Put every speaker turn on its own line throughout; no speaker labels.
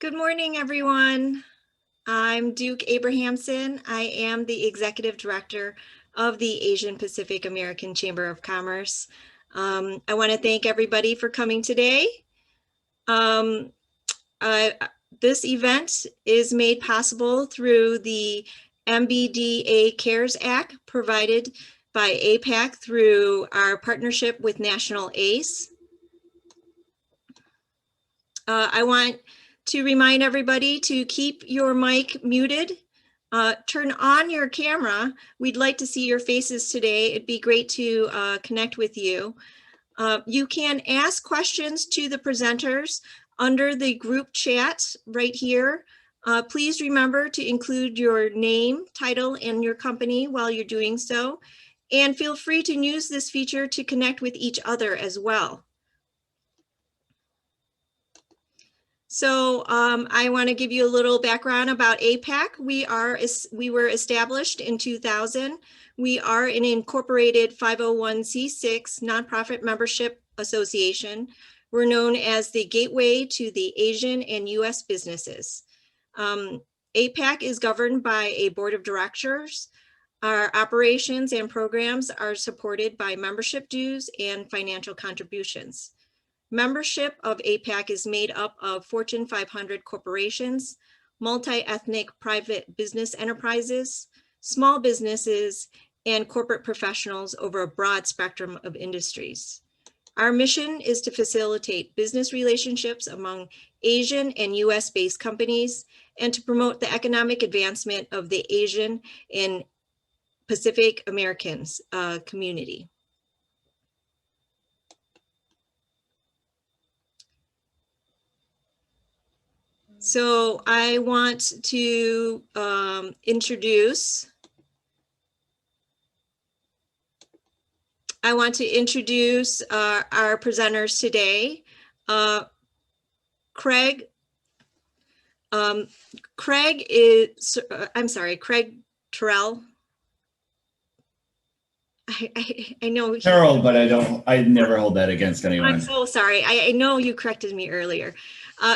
Good morning, everyone. I'm Duke Abrahamson. I am the Executive Director of the Asian Pacific American Chamber of Commerce. I want to thank everybody for coming today. This event is made possible through the MBDA CARES Act provided by APACC through our partnership with National ACE. I want to remind everybody to keep your mic muted. Turn on your camera. We'd like to see your faces today. It'd be great to connect with you. You can ask questions to the presenters under the group chat right here. Please remember to include your name, title, and your company while you're doing so. And feel free to use this feature to connect with each other as well. So I want to give you a little background about APACC. We were established in 2000. We are an incorporated 501c6 nonprofit membership association. We're known as the gateway to the Asian and US businesses. APACC is governed by a board of directors. Our operations and programs are supported by membership dues and financial contributions. Membership of APACC is made up of Fortune 500 corporations, multi-ethnic private business enterprises, small businesses, and corporate professionals over a broad spectrum of industries. Our mission is to facilitate business relationships among Asian and US-based companies and to promote the economic advancement of the Asian and Pacific Americans community. So I want to introduce our presenters today. Craig Terrill. I know
Terrill, but I never hold that against anyone.
I'm so sorry. I know you corrected me earlier.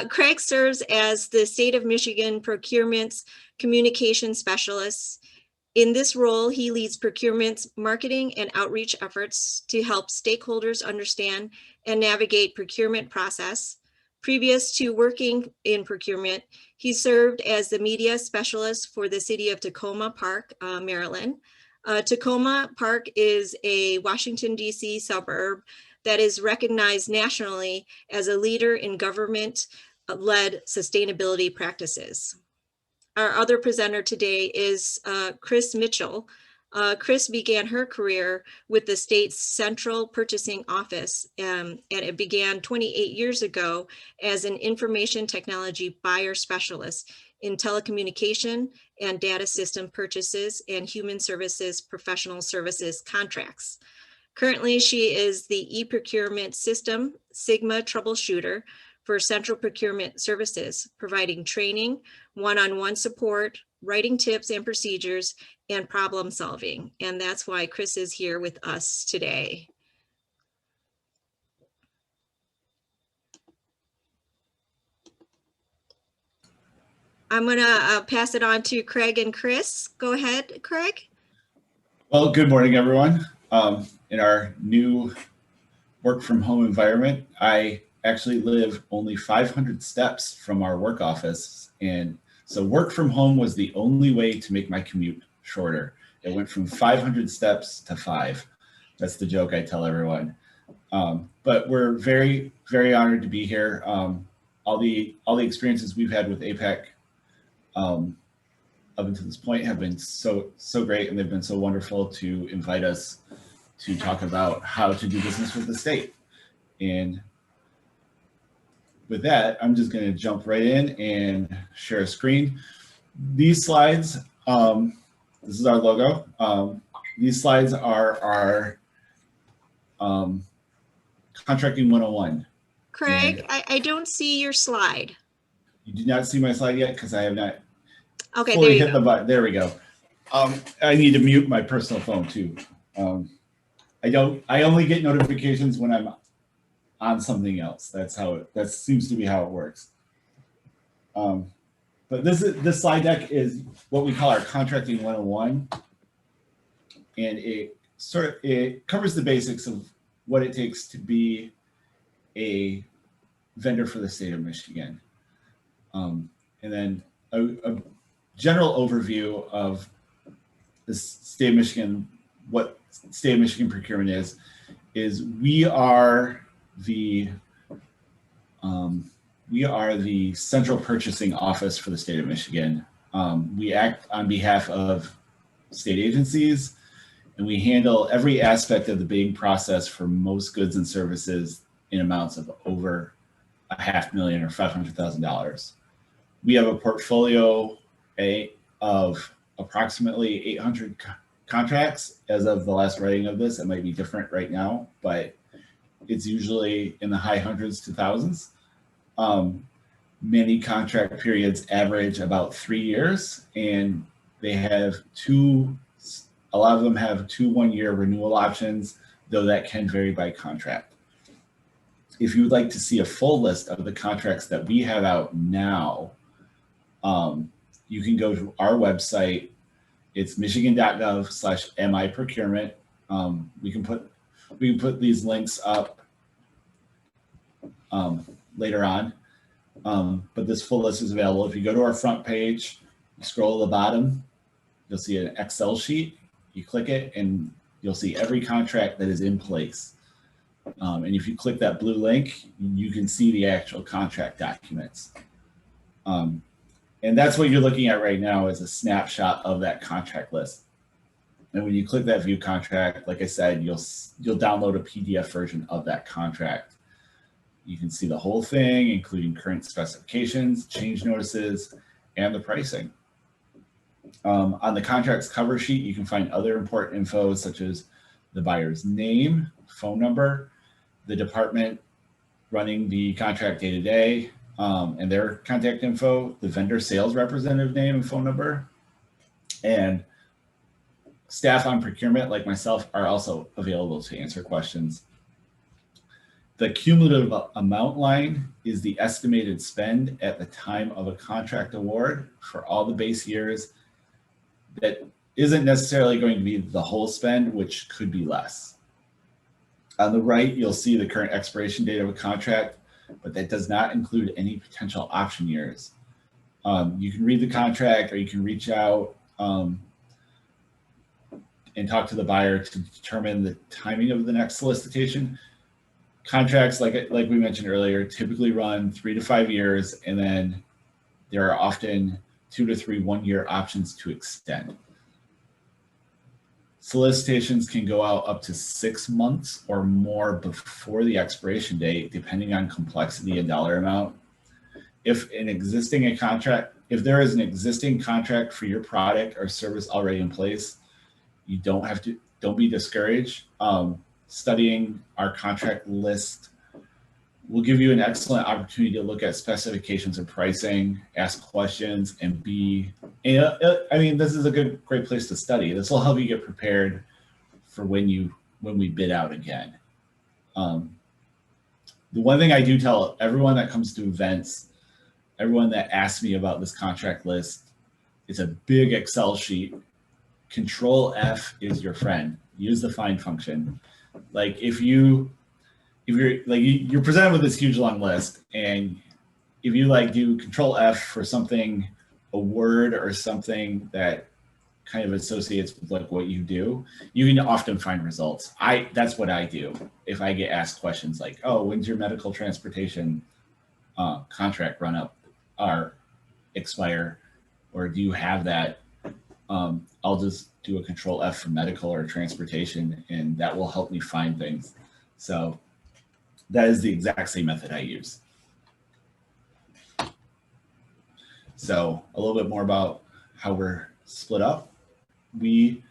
Craig serves as the State of Michigan Procurement's Communication Specialist. In this role, he leads procurement's marketing and outreach efforts to help stakeholders understand and navigate procurement process. Previous to working in procurement, he served as the media specialist for the City of Takoma Park, Maryland. Takoma Park is a Washington D.C. suburb that is recognized nationally as a leader in government-led sustainability practices. Our other presenter today is Chris Mitchell. Chris began her career with the state's Central Purchasing Office, and it began 28 years ago as an information technology buyer specialist in telecommunication and data system purchases and human services professional services contracts. Currently, she is the E-Procurement System Sigma troubleshooter for Central Procurement Services, providing training, one-on-one support, writing tips and procedures, and problem solving. And that's why Chris is here with us today. I'm gonna pass it on to Craig and Chris. Go ahead, Craig.
Well, good morning, everyone. In our new work from home environment, I actually live only 500 steps from our work office. And so work from home was the only way to make my commute shorter. It went from 500 steps to 5. That's the joke I tell everyone. But we're very, very honored to be here. All the experiences we've had with APACC up until this point have been so great, and they've been so wonderful to invite us to talk about how to do business with the state. And with that, I'm just going to jump right in and share a screen. These slides, this is our logo. These slides are our Contracting 101.
Craig, I don't see your slide.
You do not see my slide yet because I have not
fully
there hit the button. There we go. I need to mute my personal phone too. I only get notifications when I'm on something else. That seems to be how it works. But this slide deck is what we call our contracting 101, and it covers the basics of what it takes to be a vendor for the state of Michigan, and then a general overview of the state of Michigan. What state of Michigan procurement is we are the central purchasing office for the state of Michigan. We act on behalf of state agencies, and we handle every aspect of the bidding process for most goods and services in amounts of over $500,000 or $500,000. We have a portfolio of approximately 800 contracts as of the last writing of this. It might be different right now, but it's usually in the high hundreds to thousands. Many contract periods average about 3 years, and they have a lot of them have 2 1-year renewal options, though that can vary by contract. If you would like to see a full list of the contracts that we have out now, you can go to our website. It's michigan.gov/MIProcurement. We can put these links up later on, but this full list is available. If you go to our front page, you scroll to the bottom, you'll see an Excel sheet. You click it, and you'll see every contract that is in place. And if you click that blue link, you can see the actual contract documents. And that's what you're looking at right now, is a snapshot of that contract list. And when you click that view contract, like I said, you'll download a PDF version of that contract. You can see the whole thing, including current specifications, change notices, and the pricing. On the contract's cover sheet, you can find other important info such as the buyer's name, phone number, the department running the contract day to day, and their contact info, the vendor sales representative name and phone number, and staff on procurement like myself are also available to answer questions. The cumulative amount line is the estimated spend at the time of a contract award for all the base years. That isn't necessarily going to be the whole spend, which could be less. On the right, you'll see the current expiration date of a contract, but that does not include any potential option years. You can read the contract, or you can reach out and talk to the buyer to determine the timing of the next solicitation. Contracts, like we mentioned earlier, typically run 3 to 5 years, and then there are often 2 to 3 1-year options to extend. Solicitations can go out up to 6 months or more before the expiration date, depending on complexity and dollar amount. If there is an existing contract for your product or service already in place, you don't be discouraged. Studying our contract list will give you an excellent opportunity to look at specifications and pricing, ask questions, and this is a great place to study. This will help you get prepared for when we bid out again. The one thing I do tell everyone that comes to events, everyone that asks me about this contract list, it's a big Excel sheet. Control F is your friend. Use the find function. Like if you're presented with this huge long list, and if you do Control F for something, a word or something that kind of associates with what you do, you can often find results. That's what I do. If I get asked questions like, oh, when's your medical transportation contract run up or expire, or do you have that? I'll just do a Control F for medical or transportation, and that will help me find things. So that is the exact same method I use. So a little bit more about how we're split up. We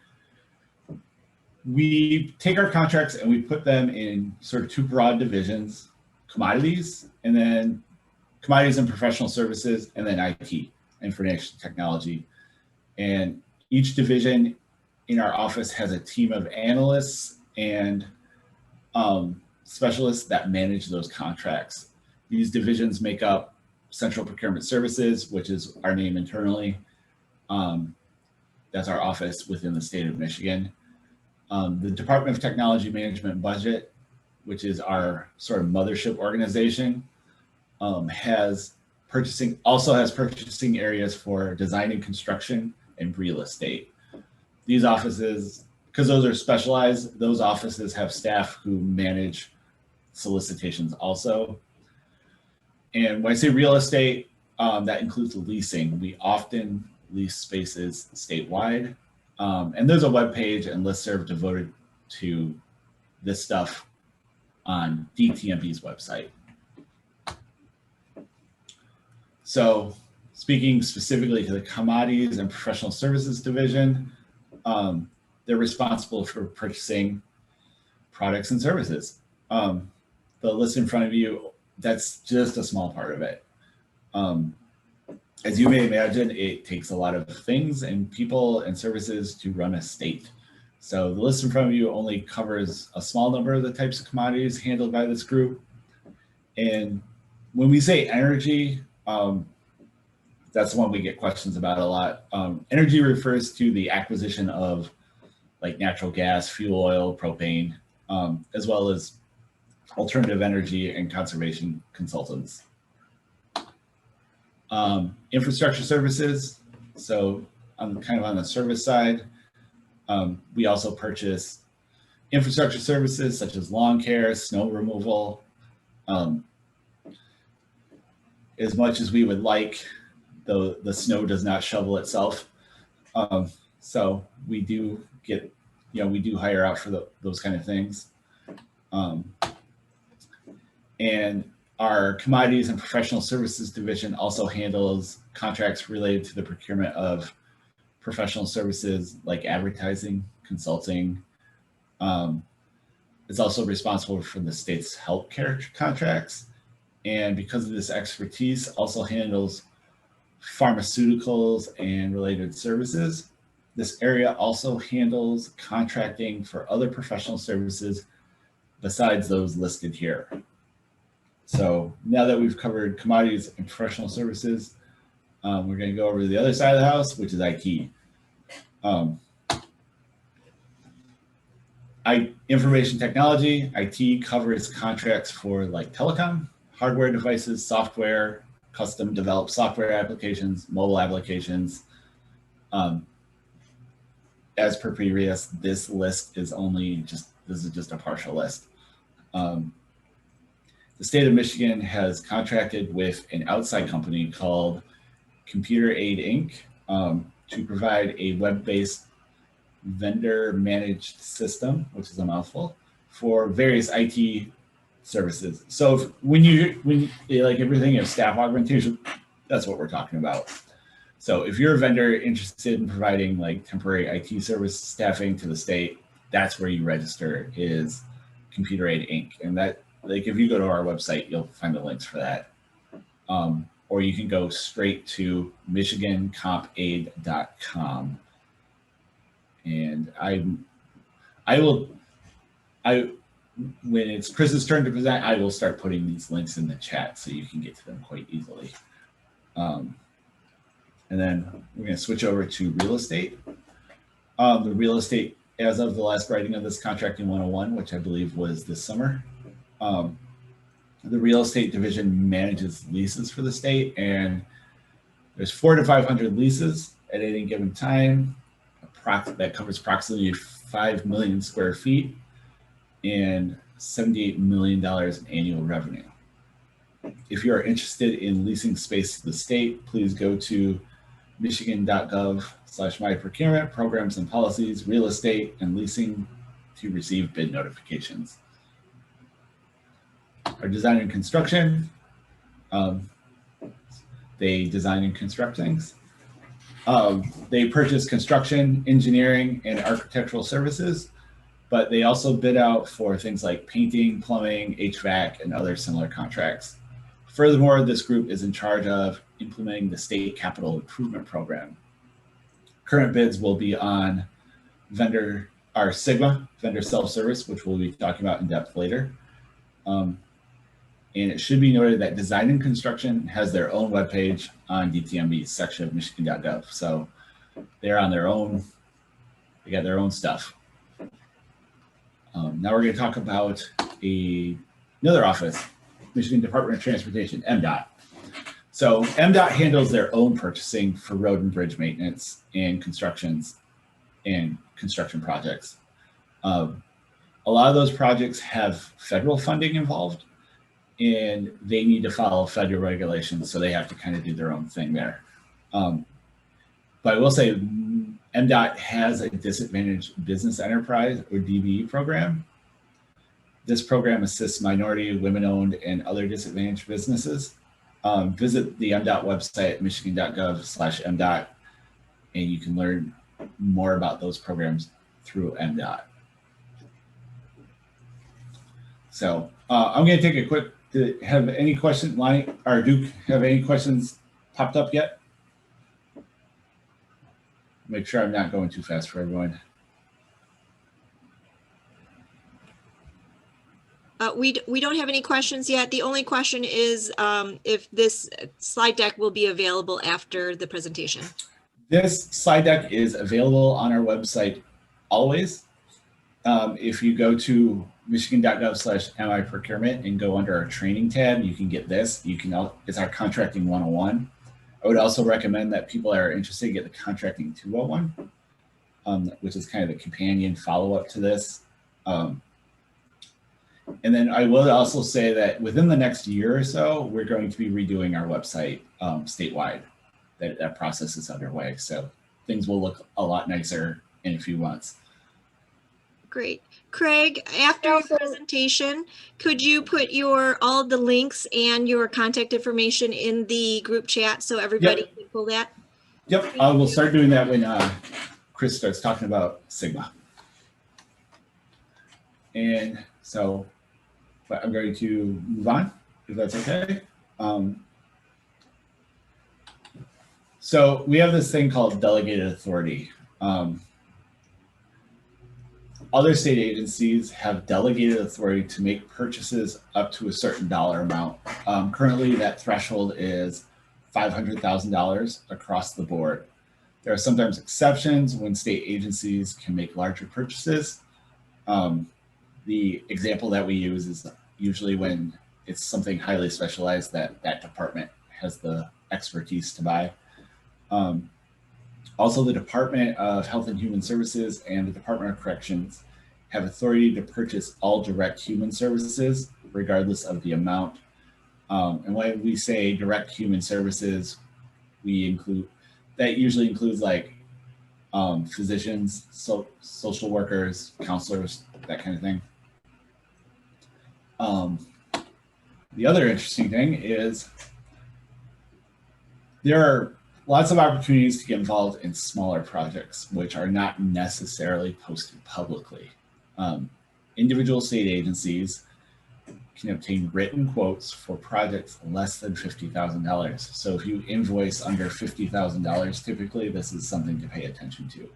take our contracts and we put them in sort of 2 broad divisions: commodities and professional services, and then IT, information technology. And each division in our office has a team of analysts and specialists that manage those contracts. These divisions make up Central Procurement Services, which is our name internally. That's our office within the state of Michigan. The Department of Technology Management and Budget, which is our sort of mothership organization, also has purchasing areas for design and construction and real estate. These offices, because those are specialized, those offices have staff who manage solicitations also. And when I say real estate, that includes leasing. We often lease spaces statewide. And there's a webpage and listserv devoted to this stuff on DTMP's website. So speaking specifically to the Commodities and Professional Services Division, they're responsible for purchasing products and services. The list in front of you, that's just a small part of it. As you may imagine, it takes a lot of things and people and services to run a state. So the list in front of you only covers a small number of the types of commodities handled by this group. And when we say energy, that's one we get questions about a lot. Energy refers to the acquisition of like natural gas, fuel oil, propane, as well as alternative energy and conservation consultants. Infrastructure services. So kind of on the service side, we also purchase infrastructure services such as lawn care, snow removal. As much as we would like, the snow does not shovel itself. So we do get, we do hire out for those kind of things. And our Commodities and Professional Services Division also handles contracts related to the procurement of professional services like advertising, consulting. It's also responsible for the state's healthcare contracts. And because of this expertise, also handles pharmaceuticals and related services. This area also handles contracting for other professional services besides those listed here. So now that we've covered commodities and professional services, we're going to go over to the other side of the house, which is IT. Information technology, IT covers contracts for like telecom, hardware devices, software, custom developed software applications, mobile applications. As per previous, this list is this is just a partial list. The state of Michigan has contracted with an outside company called Computer Aid Inc. To provide a web-based vendor managed system, which is a mouthful, for various IT services. So when you like everything of staff augmentation, that's what we're talking about. So if you're a vendor interested in providing like temporary IT service staffing to the state, that's where you register, is Computer Aid Inc. And that, like, if you go to our website, you'll find the links for that. Or you can go straight to michigancompaid.com. And when it's Chris's turn to present, I will start putting these links in the chat so you can get to them quite easily. And then we're going to switch over to real estate. The real estate, as of the last writing of this Contracting 101, which I believe was this summer, the real estate division manages leases for the state, and there's 400 to 500 leases at any given time. That covers approximately 5 million square feet and $78 million in annual revenue. If you are interested in leasing space to the state, please go to michigan.gov/myprocurement, programs and policies, real estate and leasing to receive bid notifications. Our design and construction, they design and construct things. They purchase construction, engineering, and architectural services, but they also bid out for things like painting, plumbing, HVAC, and other similar contracts. Furthermore, this group is in charge of implementing the state capital improvement program. Current bids will be on Sigma, vendor self-service, which we'll be talking about in depth later. And it should be noted that design and construction has their own webpage on DTMB's section of michigan.gov. So they're on their own, they got their own stuff. Now we're going to talk about another office, Michigan Department of Transportation, MDOT. So MDOT handles their own purchasing for road and bridge maintenance and construction projects. A lot of those projects have federal funding involved, and they need to follow federal regulations, so they have to kind of do their own thing there. But I will say MDOT has a Disadvantaged Business Enterprise, or DBE program. This program assists minority, women-owned, and other disadvantaged businesses. Visit the MDOT website at michigan.gov/MDOT, and you can learn more about those programs through MDOT. So I'm going to take a quick, have any questions, Lonnie or Duke, have any questions popped up yet? Make sure I'm not going too fast for everyone.
We don't have any questions yet. The only question is if this slide deck will be available after the presentation.
This slide deck is available on our website always. If you go to michigan.gov/MI-procurement and go under our training tab, you can get this. You can, it's our contracting 101. I would also recommend that people that are interested get the contracting 201, which is kind of the companion follow-up to this. And then I will also say that within the next year or so, we're going to be redoing our website statewide. That process is underway. So things will look a lot nicer in a few months.
Great. Craig, after your presentation, could you put all the links and your contact information in the group chat so everybody can pull that?
Yep, I will start doing that when Chris starts talking about Sigma. And so I'm going to move on, if that's okay. So we have this thing called delegated authority. Other state agencies have delegated authority to make purchases up to a certain dollar amount. Currently, that threshold is $500,000 across the board. There are sometimes exceptions when state agencies can make larger purchases. The example that we use is usually when it's something highly specialized that that department has the expertise to buy. Also, the Department of Health and Human Services and the Department of Corrections have authority to purchase all direct human services, regardless of the amount. And when we say direct human services, that usually includes like physicians, social workers, counselors, that kind of thing. The other interesting thing is there are lots of opportunities to get involved in smaller projects, which are not necessarily posted publicly. Individual state agencies can obtain written quotes for projects less than $50,000. So if you invoice under $50,000, typically this is something to pay attention to.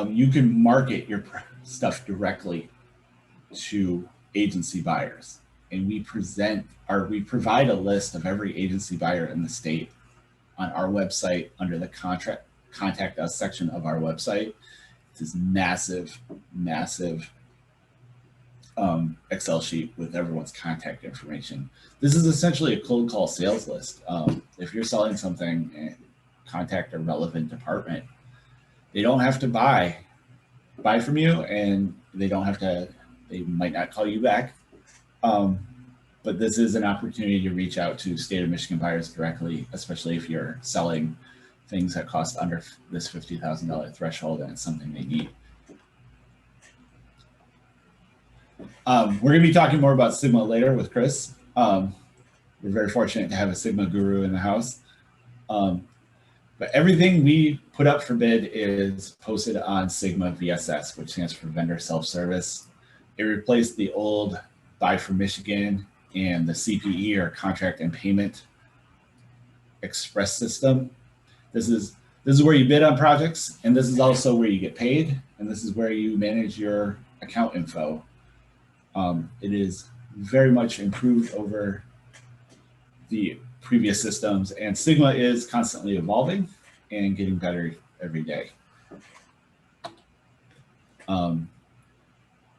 You can market your stuff directly to agency buyers, and we provide a list of every agency buyer in the state on our website under the contact us section of our website. It's this massive Excel sheet with everyone's contact information. This is essentially a cold call sales list. If you're selling something and contact a relevant department, they don't have to buy from you, and they might not call you back. But this is an opportunity to reach out to state of Michigan buyers directly, especially if you're selling things that cost under this $50,000 threshold and it's something they need. We're going to be talking more about Sigma later with Chris. We're very fortunate to have a Sigma guru in the house. But everything we put up for bid is posted on Sigma VSS, which stands for Vendor Self-Service. It replaced the old Buy from Michigan and the CPE, or Contract and Payment Express system. This This is where you bid on projects, and this is also where you get paid, and this is where you manage your account info. It is very much improved over the previous systems, and Sigma is constantly evolving and getting better every day.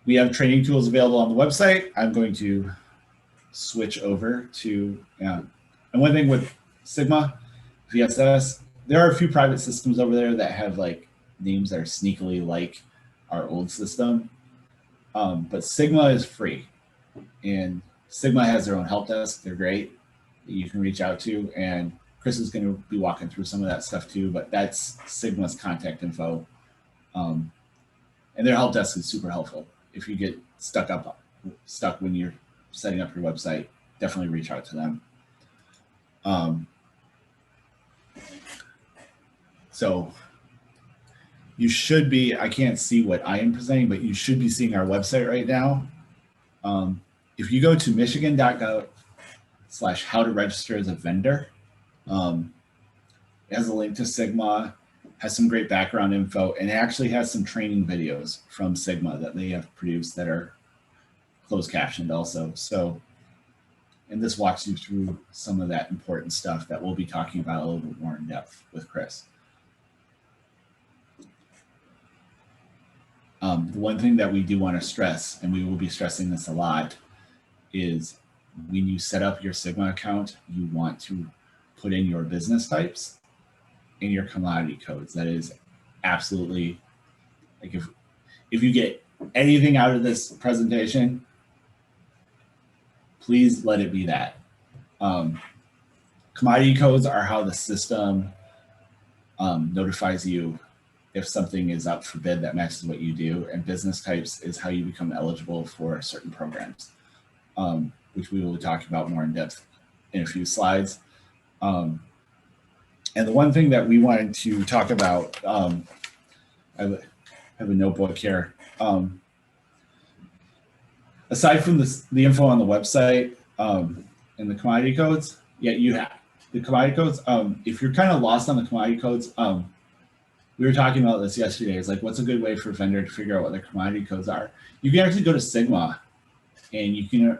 We have training tools available on the website. I'm going to switch over to, and one thing with Sigma, VSS, there are a few private systems over there that have like names that are sneakily like our old system, but Sigma is free, and Sigma has their own help desk. They're great that you can reach out to, and Chris is going to be walking through some of that stuff too, but that's Sigma's contact info. And their help desk is super helpful. If you get stuck when you're setting up your website, definitely reach out to them. So you should be, I can't see what I am presenting, but you should be seeing our website right now. If you go to michigan.gov/how to register as a vendor, it has a link to Sigma, has some great background info, and it actually has some training videos from Sigma that they have produced that are closed captioned also. So, and this walks you through some of that important stuff that we'll be talking about a little bit more in depth with Chris. The one thing that we do want to stress, and we will be stressing this a lot, is when you set up your Sigma account, you want to put in your business types and your commodity codes. That is absolutely, like, if you get anything out of this presentation, please let it be that. Commodity codes are how the system notifies you if something is up for bid that matches what you do, and business types is how you become eligible for certain programs, which we will be talking about more in depth in a few slides. And the one thing that we wanted to talk about, I have a notebook here. Aside from the info on the website and the commodity codes, yeah, you have the commodity codes. If you're kind of lost on the commodity codes, we were talking about this yesterday. It's like, what's a good way for a vendor to figure out what their commodity codes are? You can actually go to Sigma, and you can,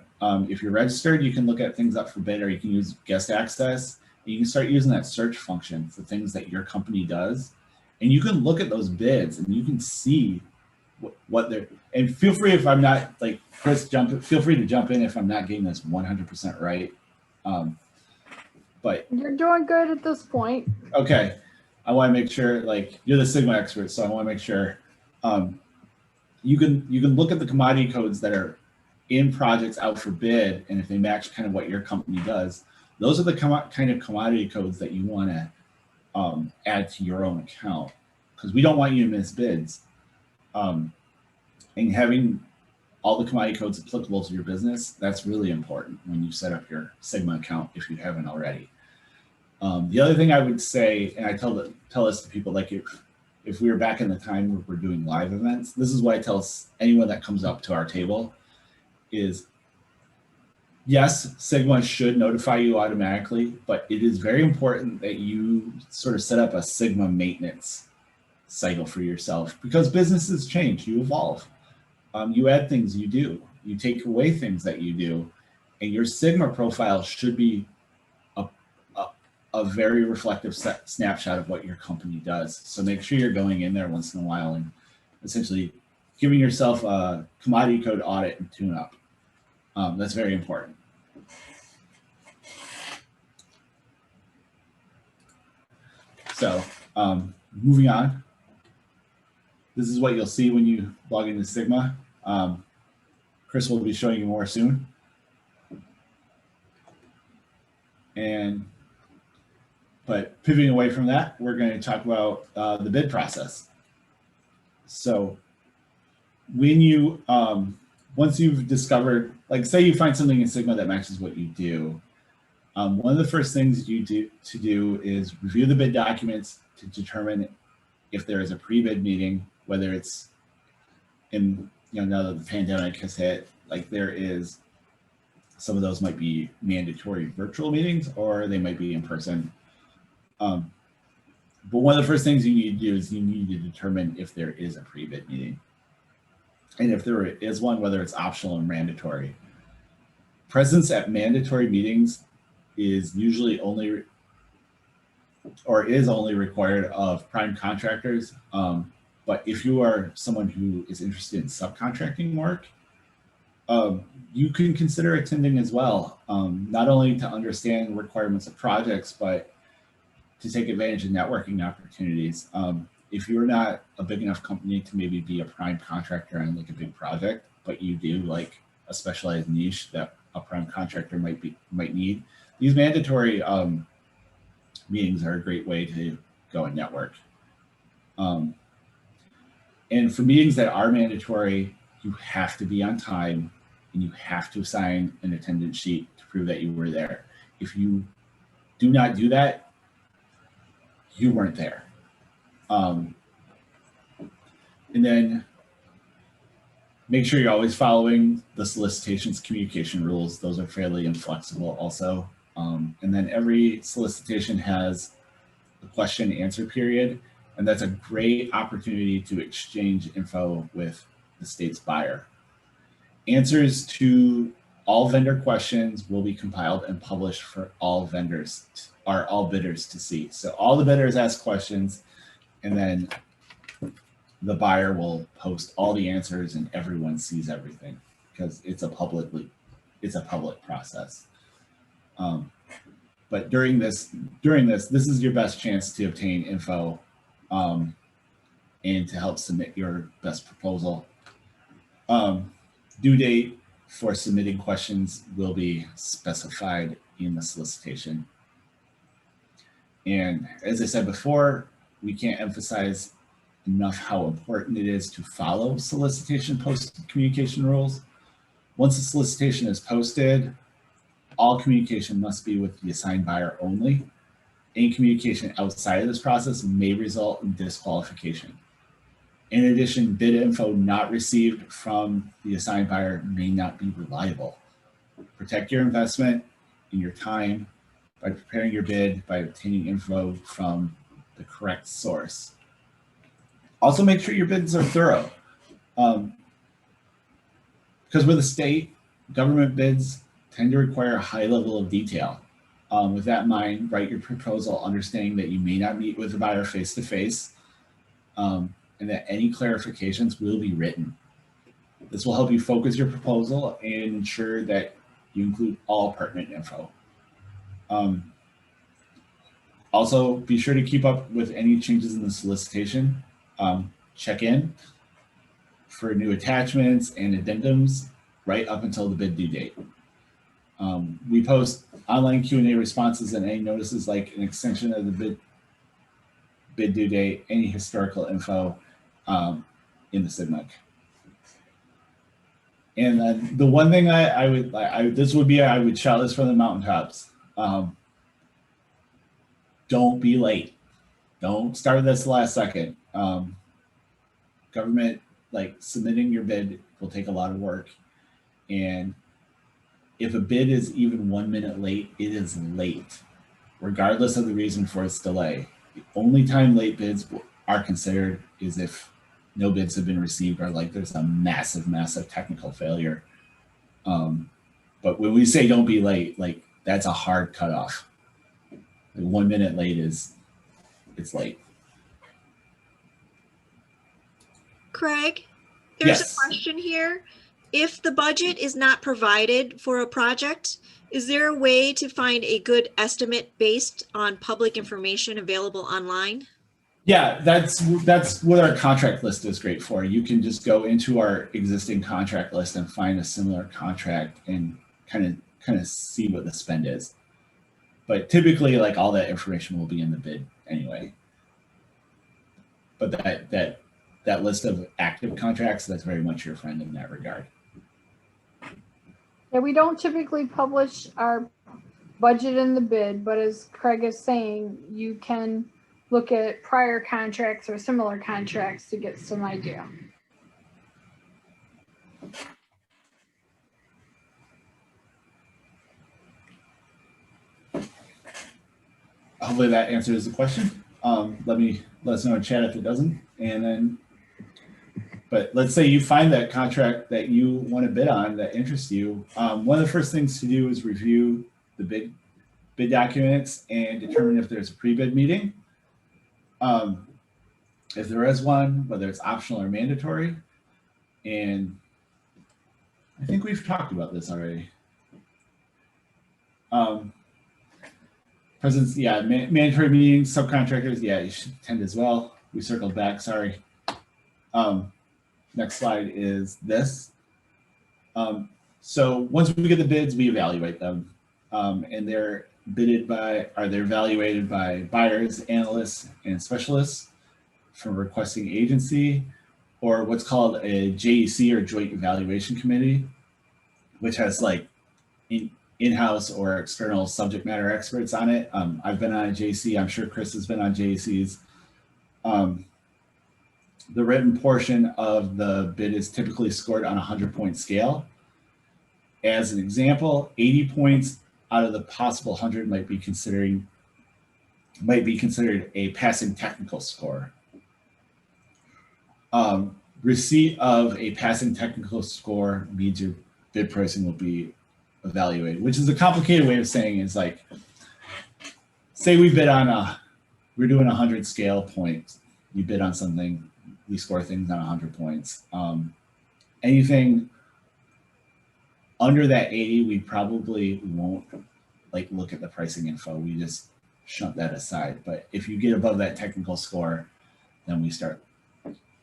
if you're registered, you can look at things up for bid, or you can use guest access. And you can start using that search function for things that your company does, and you can look at those bids and you can see what they're. And feel free, if I'm not, like Chris, feel free to jump in if I'm not getting this 100% right. But
you're doing good at this point.
Okay. I want to make sure, like, you're the Sigma expert, so I want to make sure you can look at the commodity codes that are in projects out for bid, and if they match kind of what your company does, those are the kind of commodity codes that you want to add to your own account, because we don't want you to miss bids. And having all the commodity codes applicable to your business, that's really important when you set up your Sigma account if you haven't already. The other thing I would say, and I tell this to people, like if we were back in the time where we're doing live events, this is what I tell anyone that comes up to our table is, yes, Sigma should notify you automatically, but it is very important that you sort of set up a Sigma maintenance cycle for yourself, because businesses change, you evolve. You add things you do, you take away things that you do, and your Sigma profile should be a very reflective snapshot of what your company does. So make sure you're going in there once in a while and essentially giving yourself a commodity code audit and tune up. That's very important. So moving on, this is what you'll see when you log into Sigma. Chris will be showing you more soon. But pivoting away from that, we're going to talk about the bid process. So when you, once you've discovered, like say you find something in Sigma that matches what you do, one of the first things you do is review the bid documents to determine if there is a pre-bid meeting, whether it's in, now that the pandemic has hit, like there is, some of those might be mandatory virtual meetings or they might be in person. But one of the first things you need to do is you need to determine if there is a pre-bid meeting. And if there is one, whether it's optional or mandatory. Presence at mandatory meetings is usually only required of prime contractors. But if you are someone who is interested in subcontracting work, you can consider attending as well, not only to understand requirements of projects, but to take advantage of networking opportunities. If you're not a big enough company to maybe be a prime contractor on like a big project, but you do like a specialized niche that a prime contractor might need, these mandatory meetings are a great way to go and network. And for meetings that are mandatory, you have to be on time and you have to sign an attendance sheet to prove that you were there. If you do not do that, you weren't there. And then make sure you're always following the solicitations communication rules. Those are fairly inflexible also. And then every solicitation has a question and answer period. And that's a great opportunity to exchange info with the state's buyer. Answers to all vendor questions will be compiled and published for all bidders to see. So all the bidders ask questions, and then the buyer will post all the answers and everyone sees everything because it's a public process. But during this is your best chance to obtain info and to help submit your best proposal. Due date for submitting questions will be specified in the solicitation. And as I said before, we can't emphasize enough how important it is to follow solicitation post communication rules. Once the solicitation is posted, all communication must be with the assigned buyer only. Any communication outside of this process may result in disqualification. In addition, bid info not received from the assigned buyer may not be reliable. Protect your investment and your time by preparing your bid by obtaining info from the correct source. Also make sure your bids are thorough. Because with the state, government bids tend to require a high level of detail. With that in mind, write your proposal understanding that you may not meet with the buyer face-to-face, and that any clarifications will be written. This will help you focus your proposal and ensure that you include all pertinent info. Also, be sure to keep up with any changes in the solicitation. Check in for new attachments and addendums right up until the bid due date. We post online Q&A responses and any notices like an extension of the bid due date, any historical info in the SIGMUG. And then the one thing I would shout this from the mountaintops. Don't be late. Don't start this last second. Government, like submitting your bid will take a lot of work. And if a bid is even 1 minute late, it is late, regardless of the reason for its delay. The only time late bids are considered is if no bids have been received or like there's a massive, massive technical failure. But when we say don't be late, like that's a hard cutoff. Like 1 minute late it's late.
Craig, there's
Yes.
a question here. If the budget is not provided for a project, is there a way to find a good estimate based on public information available online?
Yeah, that's what our contract list is great for. You can just go into our existing contract list and find a similar contract and kind of see what the spend is. But typically, like all that information will be in the bid anyway. But that list of active contracts, that's very much your friend in that regard.
Yeah, we don't typically publish our budget in the bid, but as Craig is saying, you can look at prior contracts or similar contracts to get some idea.
Hopefully that answers the question. let us know in chat if it doesn't. And then, but let's say you find that contract that you want to bid on that interests you. One of the first things to do is review the bid documents and determine if there's a pre-bid meeting. If there is one, whether it's optional or mandatory. And I think we've talked about this already. Presence, yeah, mandatory meetings, subcontractors, yeah, you should attend as well. We circled back, sorry. Next slide is this. So once we get the bids, we evaluate them. And they're evaluated by buyers, analysts, and specialists from a requesting agency, or what's called a JEC, or Joint Evaluation Committee, which has like in-house or external subject matter experts on it. I've been on a JEC. I'm sure Chris has been on JECs. The written portion of the bid is typically scored on a 100-point scale. As an example, 80 points out of the possible 100 might be considered a passing technical score. Receipt of a passing technical score means your bid pricing will be evaluated, which is a complicated way of saying is like, say we bid on we're doing 100 scale points. You bid on something, we score things on 100 points. Anything under that 80, we probably won't like look at the pricing info. We just shunt that aside. But if you get above that technical score, then we start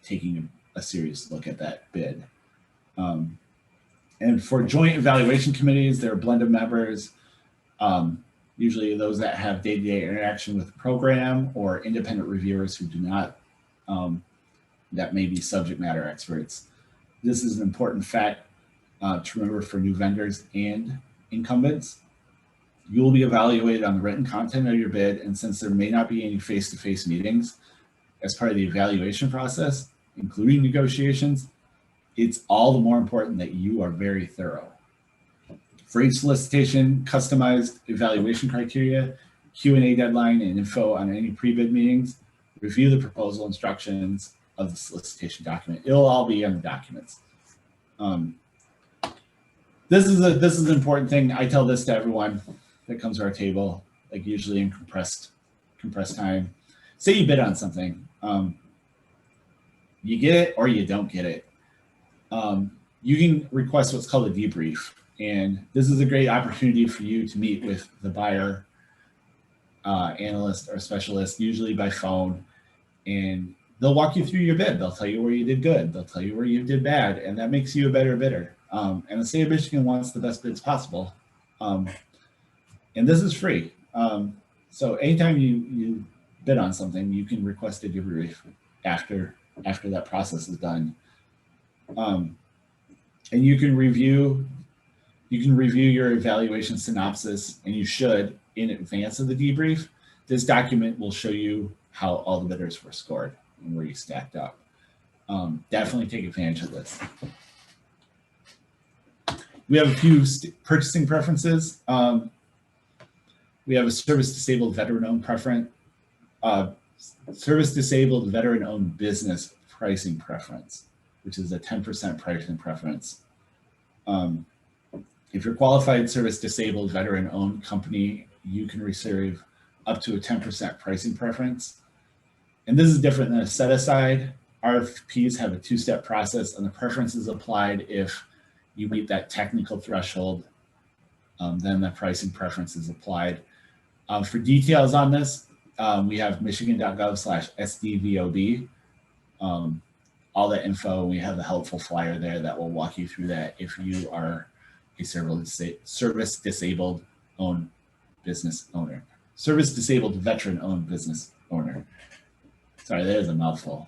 taking a serious look at that bid. And for joint evaluation committees, there are a blend of members, usually those that have day-to-day interaction with the program, or independent reviewers who do not, that may be subject matter experts. This is an important fact to remember for new vendors and incumbents. You will be evaluated on the written content of your bid, and since there may not be any face-to-face meetings as part of the evaluation process, including negotiations, it's all the more important that you are very thorough. For each solicitation, customized evaluation criteria, Q&A deadline, and info on any pre-bid meetings, review the proposal instructions of the solicitation document. It'll all be on the documents. This is an important thing. I tell this to everyone that comes to our table, like usually in compressed time. Say you bid on something, you get it or you don't get it. You can request what's called a debrief, and this is a great opportunity for you to meet with the buyer, analyst, or specialist, usually by phone, and they'll walk you through your bid. They'll tell you where you did good. They'll tell you where you did bad, and that makes you a better bidder. And the state of Michigan wants the best bids possible. And this is free. So anytime you bid on something, you can request a debrief after that process is done. And you can review your evaluation synopsis, and you should in advance of the debrief. This document will show you how all the bidders were scored and where you stacked up. Definitely take advantage of this. We have a few purchasing preferences. We have a service-disabled veteran-owned preference, service-disabled veteran-owned business pricing preference, which is a 10% pricing preference. If you're qualified service-disabled veteran-owned company, you can receive up to a 10% pricing preference. And this is different than a set-aside. RFPs have a two-step process, and the preference is applied if you meet that technical threshold, then the pricing preference is applied. For details on this, we have michigan.gov/SDVOB. All that info, we have the helpful flyer there that will walk you through that if you are a service-disabled owned business owner. Service-disabled veteran-owned business owner. Sorry, that is a mouthful.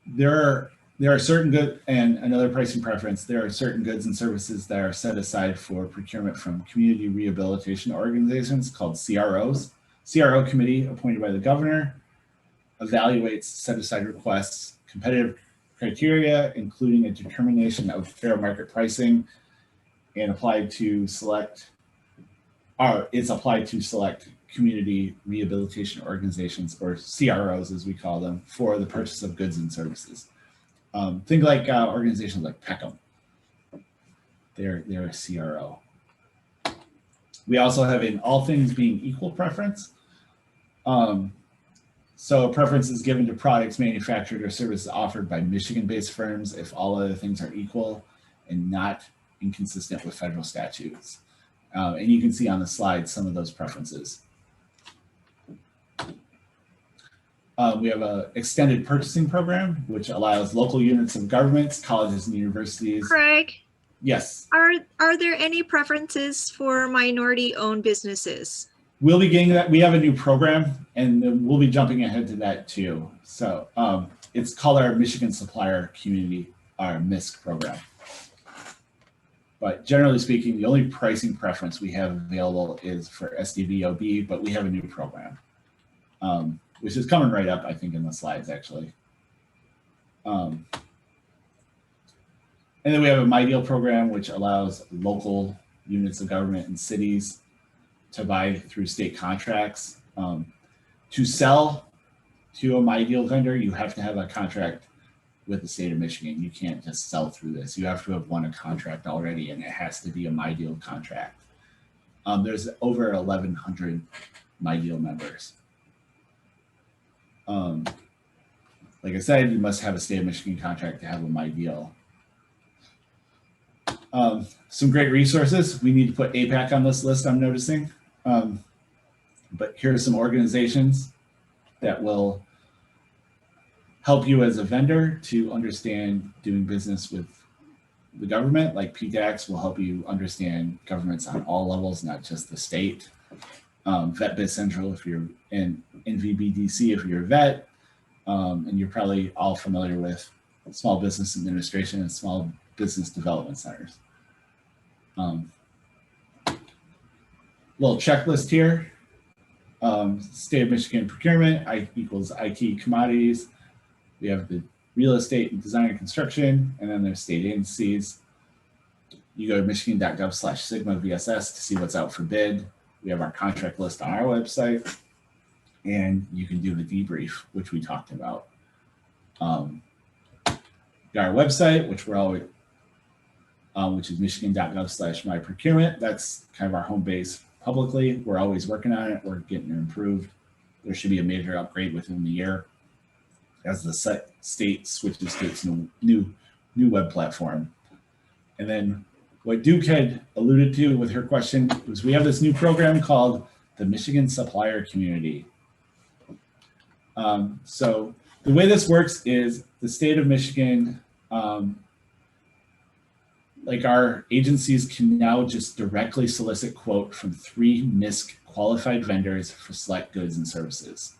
There are certain goods, and another pricing preference, there are certain goods and services that are set aside for procurement from community rehabilitation organizations called CROs. CRO committee appointed by the governor evaluates set-aside requests, competitive criteria, including a determination of fair market pricing, and it's applied to select community rehabilitation organizations, or CROs as we call them, for the purchase of goods and services. Think like organizations like Peckham. They're a CRO. We also have an all things being equal preference. So a preference is given to products manufactured or services offered by Michigan-based firms if all other things are equal and not inconsistent with federal statutes. And you can see on the slide some of those preferences. We have an extended purchasing program, which allows local units of governments, colleges, and universities.
Craig,
Yes.
are there any preferences for minority-owned businesses?
We'll be getting that. We have a new program, and we'll be jumping ahead to that too. So it's called our Michigan Supplier Community, our MiSC program. But generally speaking, the only pricing preference we have available is for SDVOB, but we have a new program, which is coming right up, I think, in the slides, actually. And then we have a MyDeal program, which allows local units of government and cities to buy through state contracts. To sell to a MyDeal vendor, you have to have a contract with the state of Michigan. You can't just sell through this. You have to have won a contract already, and it has to be a MyDeal contract. There's over 1,100 MyDeal members. Like I said, you must have a state of Michigan contract to have a MyDeal. Some great resources. We need to put APACC on this list, I'm noticing. But here are some organizations that will help you as a vendor to understand doing business with the government. Like PDAX will help you understand governments on all levels, not just the state. Vet Biz Central if you're in NVBDC if you're a vet. And you're probably all familiar with Small Business Administration and Small Business Development Centers. Little checklist here. State of Michigan procurement, I equals IT commodities. We have the real estate and design and construction, and then there's state agencies. You go to michigan.gov/Sigma VSS to see what's out for bid. We have our contract list on our website, and you can do the debrief, which we talked about. Got our website, which we're always, which is michigan.gov/myprocurement. That's kind of our home base publicly. We're always working on it. We're getting it improved. There should be a major upgrade within the year as the state switches to its new web platform. And then what Duke had alluded to with her question was we have this new program called the Michigan Supplier Community. So the way this works is the state of Michigan, like our agencies can now just directly solicit quote from 3 MiSC qualified vendors for select goods and services.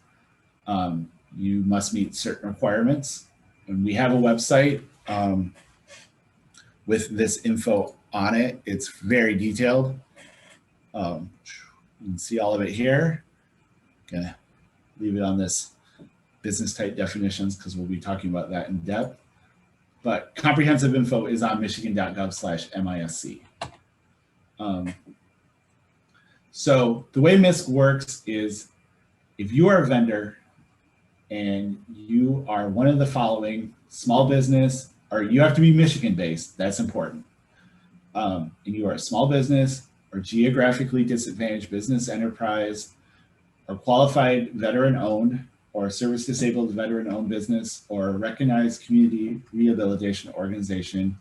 You must meet certain requirements, and we have a website with this info on it. It's very detailed. You can see all of it here. Gonna leave it on this business type definitions because we'll be talking about that in depth. But comprehensive info is on michigan.gov/MISC. So the way MiSC works is if you are a vendor and you are one of the following: small business, or you have to be Michigan based, that's important. And you are a small business or geographically disadvantaged business enterprise or qualified veteran owned or service disabled veteran owned business or a recognized community rehabilitation organization.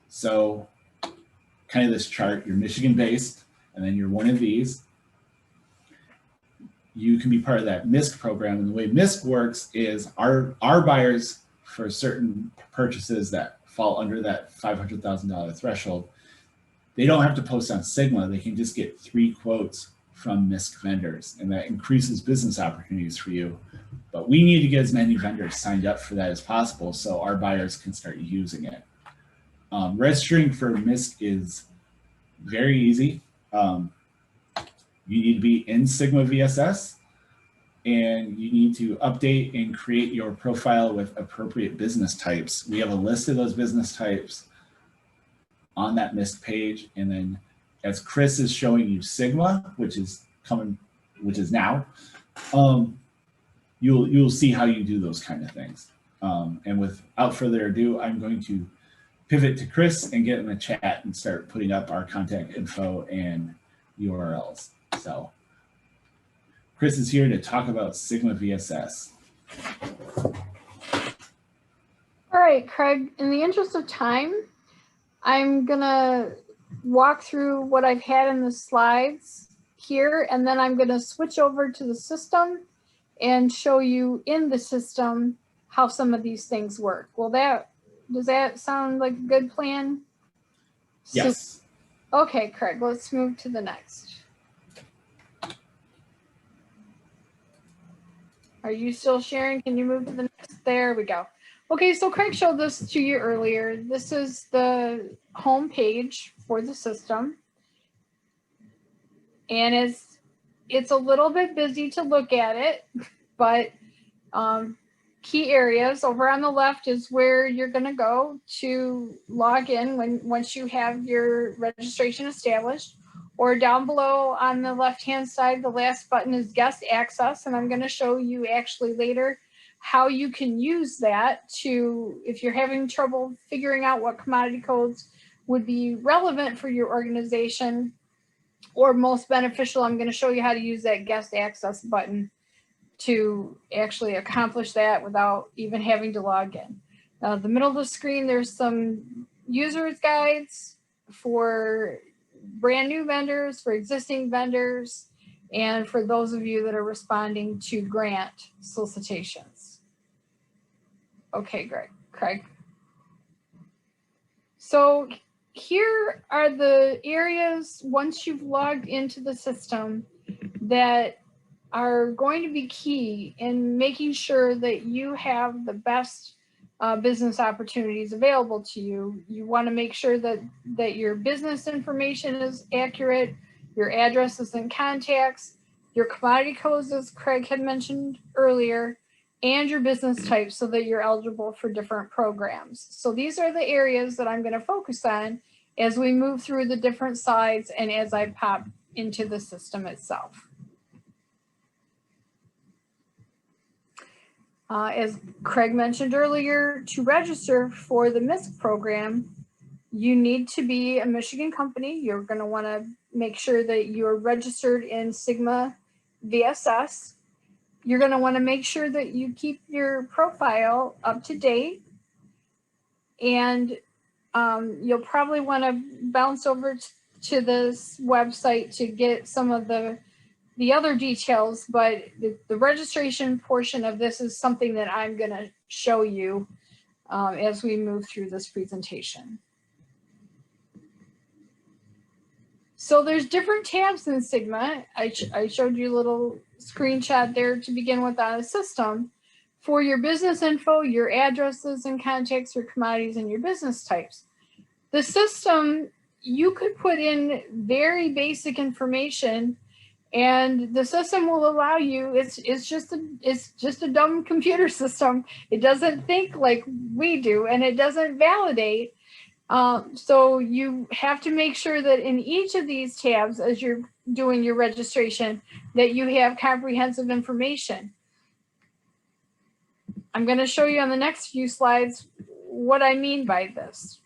So kind of this chart, you're Michigan based, and then you're one of these. You can be part of that MiSC program. And the way MiSC works is our buyers for certain purchases that fall under that $500,000 threshold, they don't have to post on Sigma. They can just get 3 quotes from MiSC vendors, and that increases business opportunities for you. But we need to get as many vendors signed up for that as possible so our buyers can start using it. Registering for MiSC is very easy. You need to be in Sigma VSS, and you need to update and create your profile with appropriate business types. We have a list of those business types on that MiSC page. And then as Chris is showing you Sigma, which is coming which is now, you'll see how you do those kind of things. And without further ado, I'm going to pivot to Chris and get in the chat and start putting up our contact info and URLs. So Chris is here to talk about Sigma VSS.
All right, Craig, in the interest of time, I'm gonna walk through what I've had in the slides here, and then I'm gonna switch over to the system and show you in the system how some of these things work. Does that sound like a good plan?
Yes.
Okay, Craig, let's move to the next. Are you still sharing? Can you move to the next? There we go. Okay, so Craig showed this to you earlier. This is the home page for the system. And it's a little bit busy to look at it, but key areas over on the left is where you're going to go to log in once you have your registration established. Or down below on the left-hand side, the last button is guest access, and I'm going to show you actually later how you can use that to, if you're having trouble figuring out what commodity codes would be relevant for your organization or most beneficial, I'm going to show you how to use that guest access button to actually accomplish that without even having to log in. The middle of the screen, there's some users guides for brand new vendors, for existing vendors, and for those of you that are responding to grant solicitations. Okay, great, Craig. So here are the areas, once you've logged into the system, that are going to be key in making sure that you have the best business opportunities available to you. You want to make sure that your business information is accurate, your addresses and contacts, your commodity codes, as Craig had mentioned earlier, and your business type so that you're eligible for different programs. So these are the areas that I'm going to focus on as we move through the different slides and as I pop into the system itself. As Craig mentioned earlier, to register for the MiSC program, you need to be a Michigan company. You're going to want to make sure that you're registered in Sigma VSS. You're going to want to make sure that you keep your profile up to date. And you'll probably want to bounce over to this website to get some of the other details, but the registration portion of this is something that I'm going to show you as we move through this presentation. So there's different tabs in Sigma. I showed you a little screenshot there to begin with on a system. For your business info, your addresses and contacts, your commodities, and your business types. The system, you could put in very basic information, and the system will allow you, it's just a dumb computer system. It doesn't think like we do, and it doesn't validate. So you have to make sure that in each of these tabs, as you're doing your registration, that you have comprehensive information. I'm going to show you on the next few slides what I mean by this.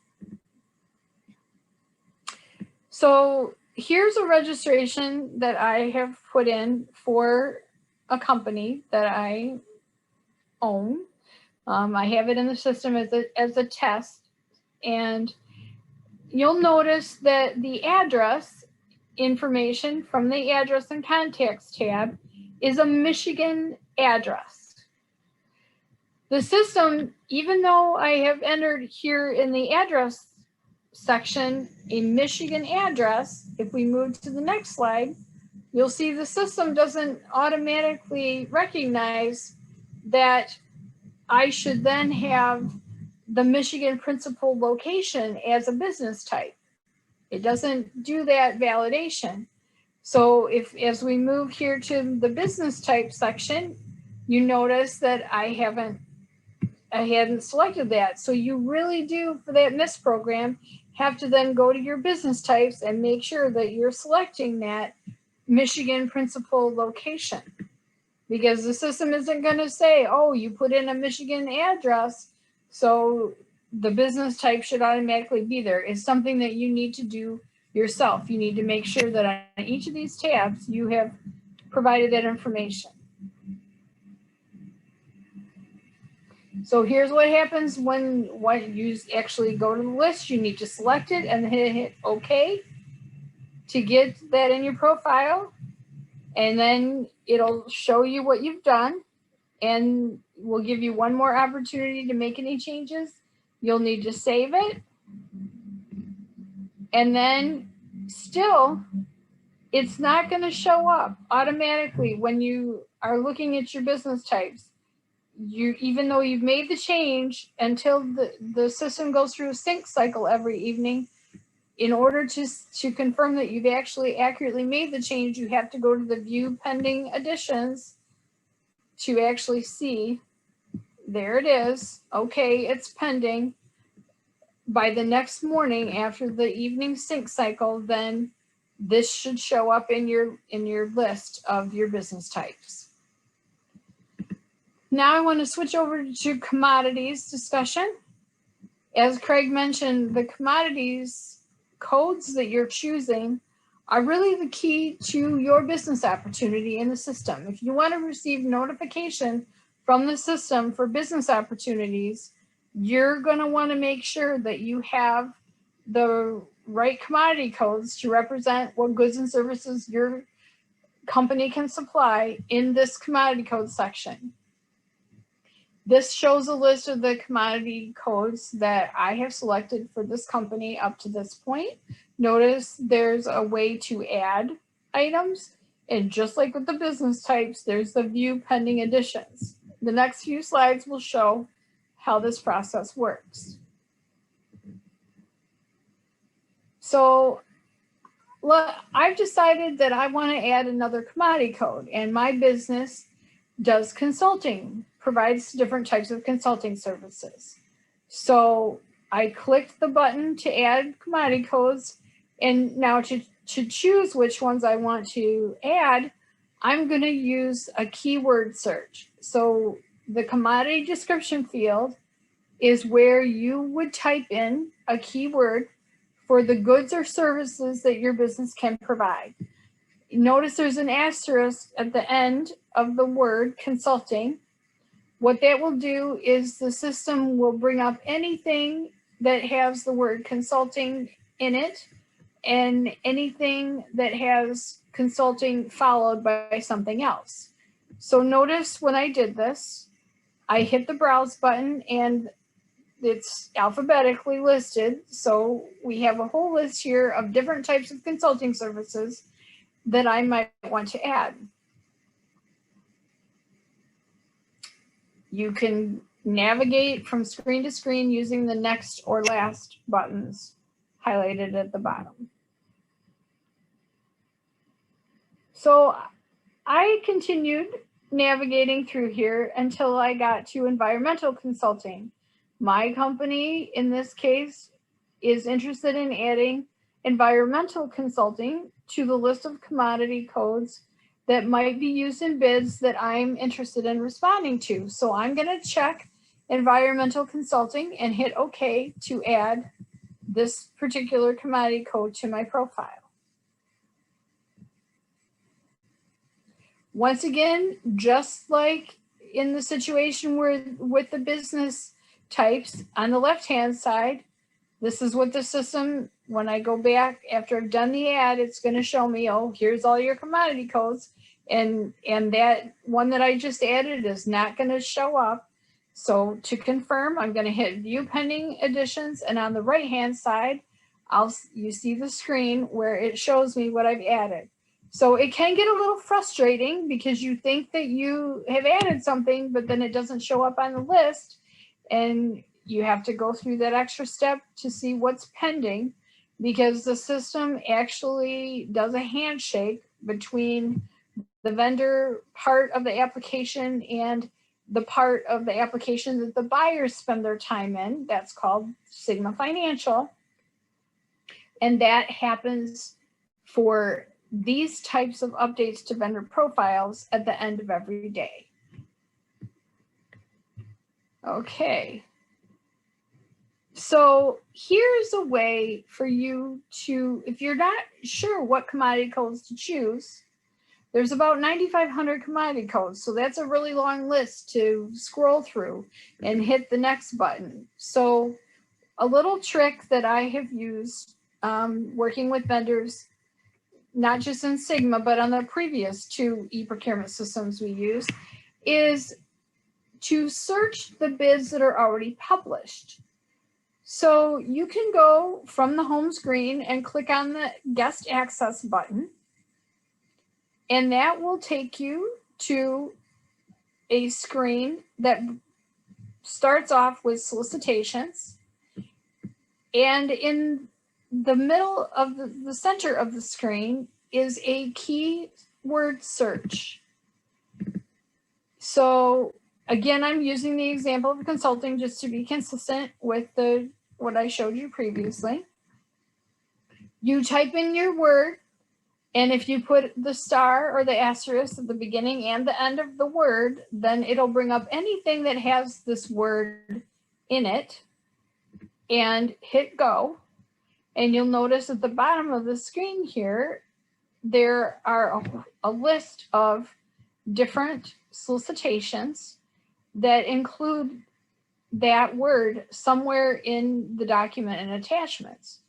So here's a registration that I have put in for a company that I own. I have it in the system as a test, and you'll notice that the address information from the address and contacts tab is a Michigan address. The system, even though I have entered here in the address section a Michigan address, if we move to the next slide, you'll see the system doesn't automatically recognize that I should then have the Michigan principal location as a business type. It doesn't do that validation. So as we move here to the business type section, you notice that I hadn't selected that. So you really do, for that MiSC program, have to then go to your business types and make sure that you're selecting that Michigan principal location, because the system isn't going to say, oh, you put in a Michigan address, so the business type should automatically be there. It's something that you need to do yourself. You need to make sure that on each of these tabs, you have provided that information. So here's what happens when you actually go to the list. You need to select it and hit OK to get that in your profile. And then it'll show you what you've done, and we'll give you one more opportunity to make any changes. You'll need to save it. And then still, it's not going to show up automatically when you are looking at your business types. Even though you've made the change, until the system goes through a sync cycle every evening, in order to confirm that you've actually accurately made the change, you have to go to the view pending additions to actually see, there it is. Okay, it's pending. By the next morning after the evening sync cycle, then this should show up in your list of your business types. Now I want to switch over to commodities discussion. As Craig mentioned, the commodities codes that you're choosing are really the key to your business opportunity in the system. If you want to receive notification from the system for business opportunities, you're going to want to make sure that you have the right commodity codes to represent what goods and services your company can supply in this commodity code section. This shows a list of the commodity codes that I have selected for this company up to this point. Notice there's a way to add items, and just like with the business types, there's the view pending additions. The next few slides will show how this process works. So I've decided that I want to add another commodity code, and my business does consulting, provides different types of consulting services. So I clicked the button to add commodity codes, and now to choose which ones I want to add, I'm going to use a keyword search. So the commodity description field is where you would type in a keyword for the goods or services that your business can provide. Notice there's an asterisk at the end of the word consulting. What that will do is the system will bring up anything that has the word consulting in it, and anything that has consulting followed by something else. So notice when I did this, I hit the browse button and it's alphabetically listed. So we have a whole list here of different types of consulting services that I might want to add. You can navigate from screen to screen using the next or last buttons highlighted at the bottom. So I continued navigating through here until I got to environmental consulting. My company, in this case, is interested in adding environmental consulting to the list of commodity codes that might be used in bids that I'm interested in responding to. So I'm going to check environmental consulting and hit OK to add this particular commodity code to my profile. Once again, just like in the situation where with the business types, on the left-hand side, this is what the system, when I go back after I've done the ad, it's going to show me, oh, here's all your commodity codes. And that one that I just added is not going to show up. So to confirm, I'm going to hit view pending additions, and on the right-hand side, you see the screen where it shows me what I've added. So it can get a little frustrating because you think that you have added something, but then it doesn't show up on the list, and you have to go through that extra step to see what's pending, because the system actually does a handshake between the vendor part of the application and the part of the application that the buyers spend their time in. That's called Sigma Financial. And that happens for these types of updates to vendor profiles at the end of every day. Okay. So here's a way for you to, if you're not sure what commodity codes to choose, there's about 9,500 commodity codes. So that's a really long list to scroll through and hit the next button. So a little trick that I have used working with vendors, not just in Sigma, but on the previous 2 e-procurement systems we use, is to search the bids that are already published. So you can go from the home screen and click on the guest access button, and that will take you to a screen that starts off with solicitations. And in the middle of the center of the screen is a keyword search. So again, I'm using the example of consulting just to be consistent with what I showed you previously. You type in your word, and if you put the star or the asterisk at the beginning and the end of the word, then it'll bring up anything that has this word in it, and hit go. And you'll notice at the bottom of the screen here, there are a list of different solicitations that include that word somewhere in the document and attachments.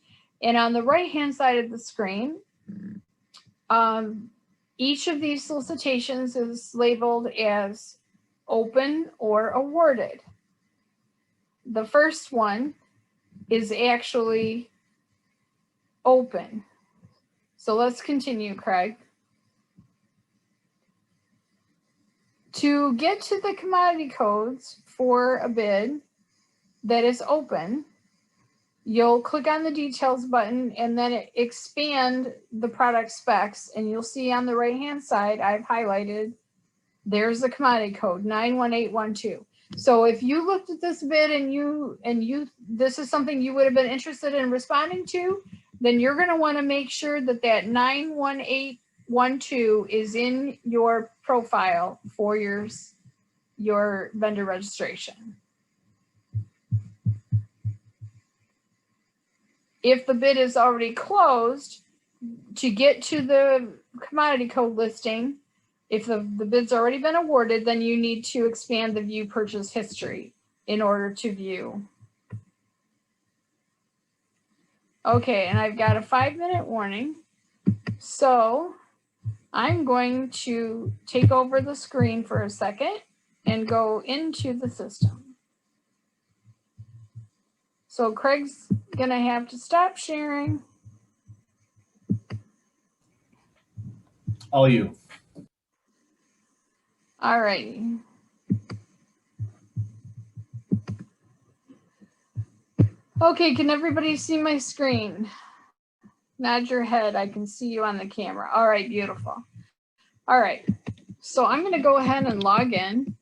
And on the right-hand side of the screen, each of these solicitations is labeled as open or awarded. The first one is actually open. So let's continue, Craig. To get to the commodity codes for a bid that is open, you'll click on the details button and then expand the product specs, and you'll see on the right hand side, I've highlighted, there's the commodity code 91812. So if you looked at this bid and this is something you would have been interested in responding to, then you're going to want to make sure that that 91812 is in your profile for your vendor registration. If the bid is already closed, to get to the commodity code listing, if the bid's already been awarded, then you need to expand the view purchase history in order to view. Okay, and I've got a 5-minute warning. So I'm going to take over the screen for a second and go into the system. So Craig's gonna have to stop sharing.
All you.
All righty. Okay, can everybody see my screen? Nod your head, I can see you on the camera. All right, beautiful. All right, so I'm gonna go ahead and log in.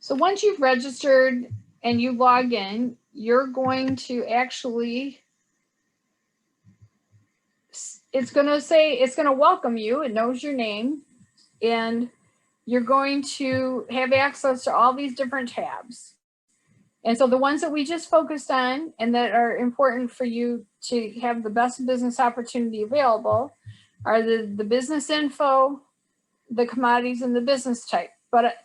So once you've registered and you log in, you're going to actually, it's going to welcome you. It knows your name, and you're going to have access to all these different tabs. And so the ones that we just focused on and that are important for you to have the best business opportunity available are the business info, the commodities, and the business type. But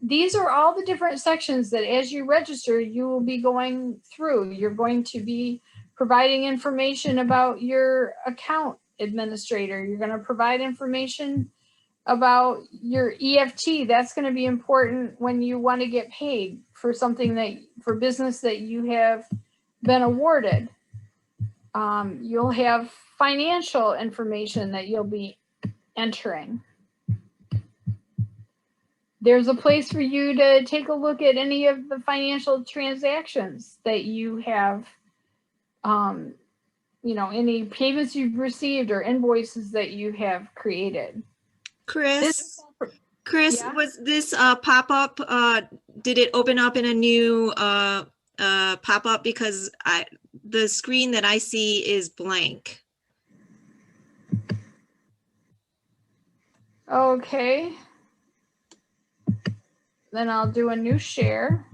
these are all the different sections that as you register, you will be going through. You're going to be providing information about your account administrator. You're going to provide information about your EFT. That's going to be important when you want to get paid for something for business that you have been awarded. You'll have financial information that you'll be entering. There's a place for you to take a look at any of the financial transactions that you have, any payments you've received or invoices that you have created.
Chris, Chris,
Yeah.
was this pop-up, did it open up in a new pop-up? Because the screen that I see is blank.
Okay. Then I'll do a new share.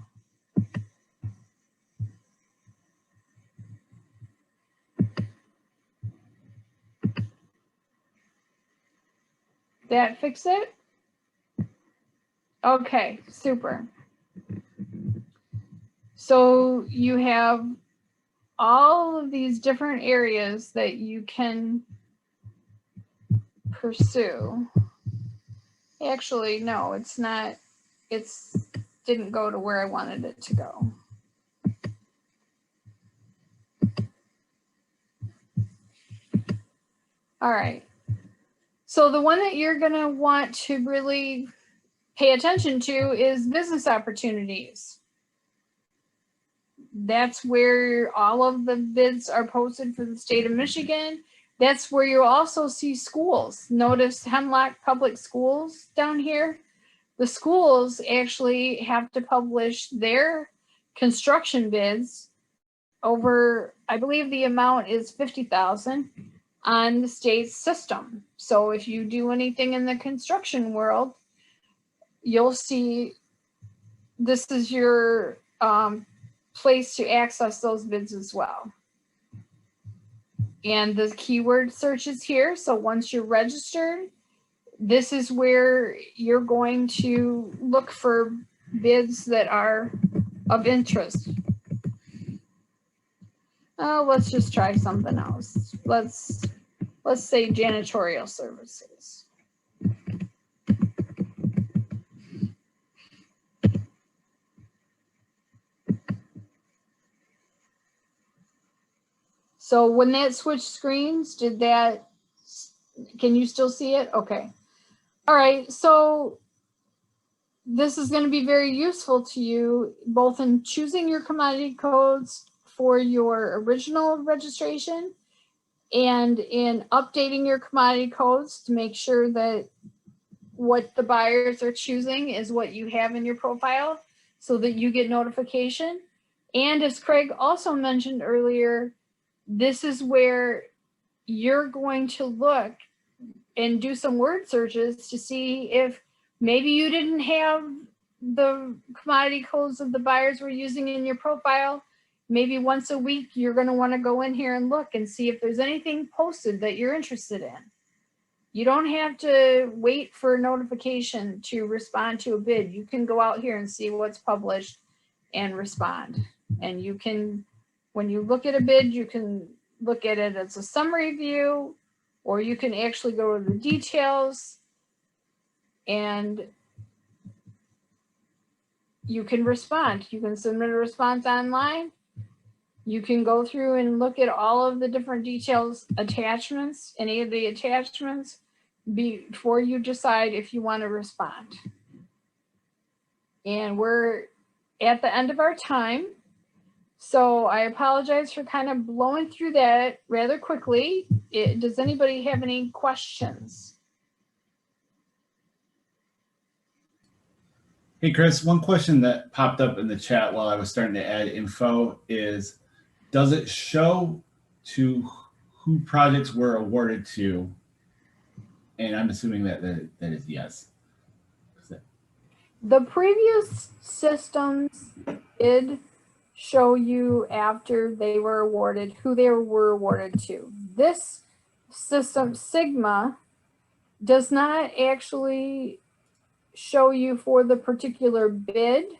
That fix it? Okay, super. So you have all of these different areas that you can pursue. Actually, no, it's not. It's didn't go to where I wanted it to go. All right. So the one that you're going to want to really pay attention to is business opportunities. That's where all of the bids are posted for the state of Michigan. That's where you also see schools. Notice Hemlock Public Schools down here. The schools actually have to publish their construction bids over, I believe the amount is 50,000 on the state's system. So if you do anything in the construction world, you'll see this is your place to access those bids as well. And the keyword search is here. So once you're registered, this is where you're going to look for bids that are of interest. Let's just try something else. Let's say janitorial services. So when that switched screens, can you still see it? Okay. All right, so this is going to be very useful to you, both in choosing your commodity codes for your original registration and in updating your commodity codes to make sure that what the buyers are choosing is what you have in your profile so that you get notification. And as Craig also mentioned earlier, this is where you're going to look and do some word searches to see if maybe you didn't have the commodity codes that the buyers were using in your profile. Maybe once a week, you're going to want to go in here and look and see if there's anything posted that you're interested in. You don't have to wait for a notification to respond to a bid. You can go out here and see what's published and respond. And you can, when you look at a bid, you can look at it as a summary view, or you can actually go to the details and you can respond. You can submit a response online. You can go through and look at all of the different details, attachments, any of the attachments before you decide if you want to respond. And we're at the end of our time. So I apologize for kind of blowing through that rather quickly. Does anybody have any questions?
Hey, Chris, one question that popped up in the chat while I was starting to add info is, does it show to who projects were awarded to? And I'm assuming that is yes.
The previous systems did show you after they were awarded who they were awarded to. This system, Sigma, does not actually show you for the particular bid,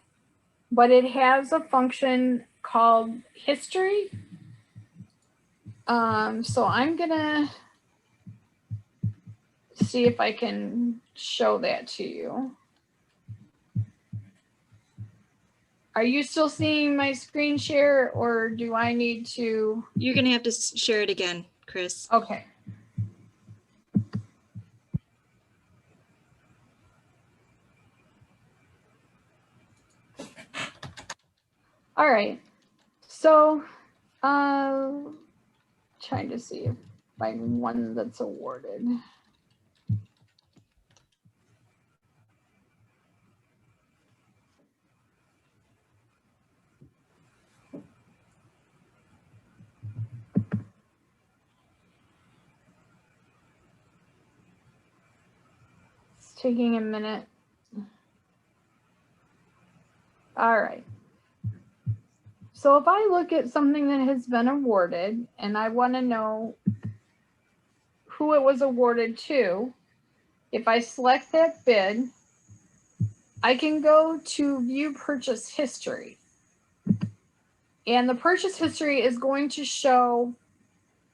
but it has a function called history. So I'm gonna see if I can show that to you. Are you still seeing my screen share, or do I need to?
You're going to have to share it again, Chris.
Okay. All right. So, trying to see if I'm one that's awarded. taking a minute. All right. So if I look at something that has been awarded and I want to know who it was awarded to, if I select that bid, I can go to view purchase history. And the purchase history is going to show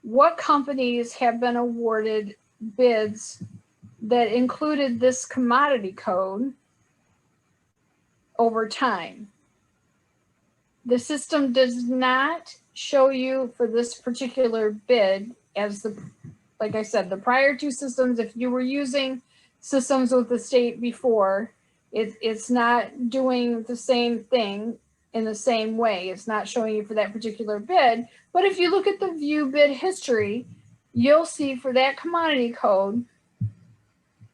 what companies have been awarded bids that included this commodity code over time. The system does not show you for this particular bid as like I said, the prior two systems, if you were using systems with the state before, it's not doing the same thing in the same way. It's not showing you for that particular bid. But if you look at the view bid history, you'll see for that commodity code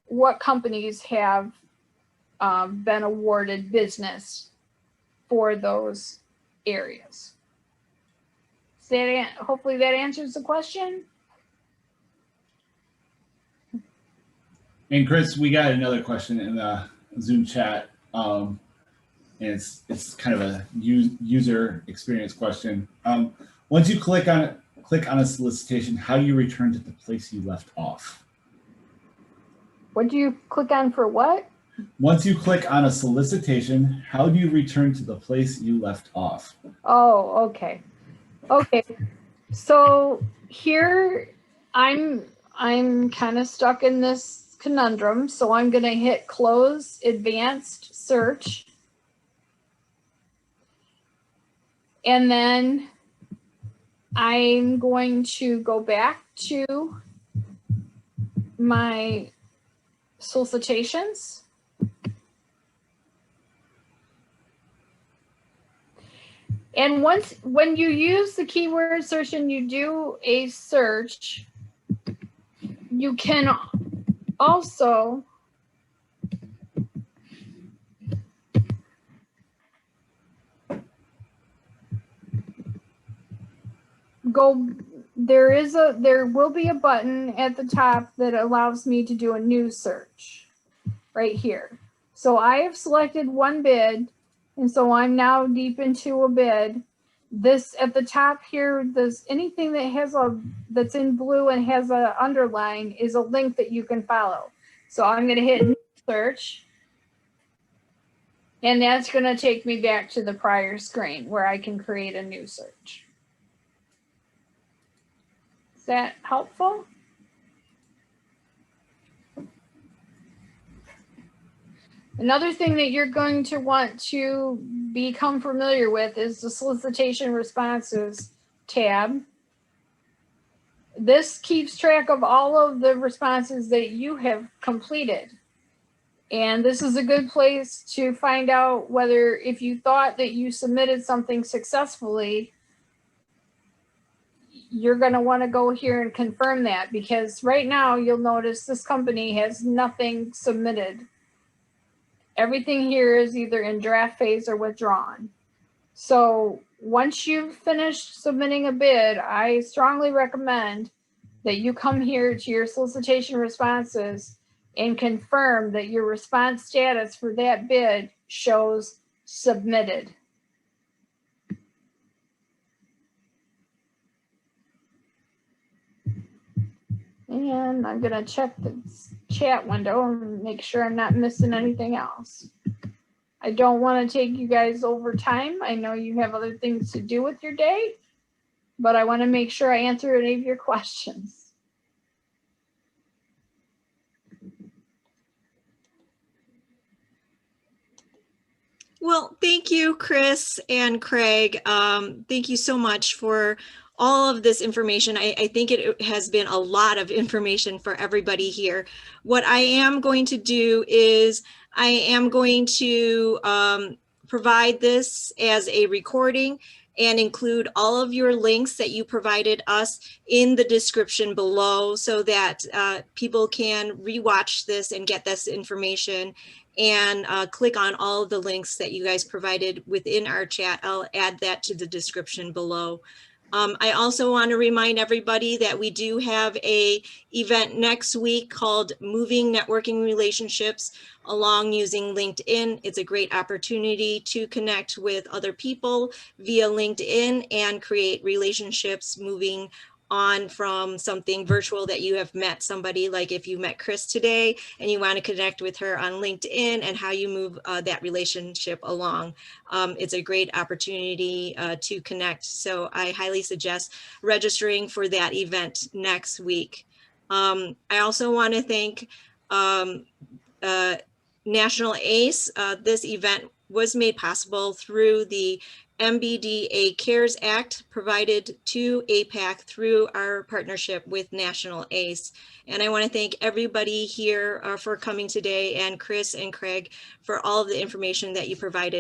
what companies have been awarded business for those areas. So hopefully that answers the question.
And Chris, we got another question in the Zoom chat. And it's kind of a user experience question. Once you click on a solicitation, how do you return to the place you left off?
What do you click on for what?
Once you click on a solicitation, how do you return to the place you left off?
Oh, okay. Okay. So here I'm kind of stuck in this conundrum. So I'm going to hit close advanced search. And then I'm going to go back to my solicitations. And when you use the keyword search and you do a search, you can also go, there will be a button at the top that allows me to do a new search right here. So I have selected one bid, and so I'm now deep into a bid. This at the top here, anything that has that's in blue and has an underline is a link that you can follow. So I'm going to hit new search, and that's going to take me back to the prior screen where I can create a new search. Is that helpful? Another thing that you're going to want to become familiar with is the solicitation responses tab. This keeps track of all of the responses that you have completed. And this is a good place to find out whether, if you thought that you submitted something successfully, you're going to want to go here and confirm that, because right now you'll notice this company has nothing submitted. Everything here is either in draft phase or withdrawn. So once you've finished submitting a bid, I strongly recommend that you come here to your solicitation responses and confirm that your response status for that bid shows submitted. And I'm going to check the chat window and make sure I'm not missing anything else. I don't want to take you guys over time. I know you have other things to do with your day, but I want to make sure I answer any of your questions.
Well, thank you, Chris and Craig. Thank you so much for all of this information. I think it has been a lot of information for everybody here. What I am going to do is I am going to provide this as a recording and include all of your links that you provided us in the description below, so that people can rewatch this and get this information, and click on all of the links that you guys provided within our chat. I'll add that to the description below. I also want to remind everybody that we do have a event next week called Moving Networking Relationships Along Using LinkedIn. It's a great opportunity to connect with other people via LinkedIn and create relationships moving on from something virtual that you have met somebody, like if you met Chris today and you want to connect with her on LinkedIn, and how you move that relationship along. It's a great opportunity to connect. So I highly suggest registering for that event next week. I also want to thank National ACE. This event was made possible through the MBDA CARES Act provided to APACC through our partnership with National ACE. And I want to thank everybody here for coming today, and Chris and Craig for all of the information that you provided.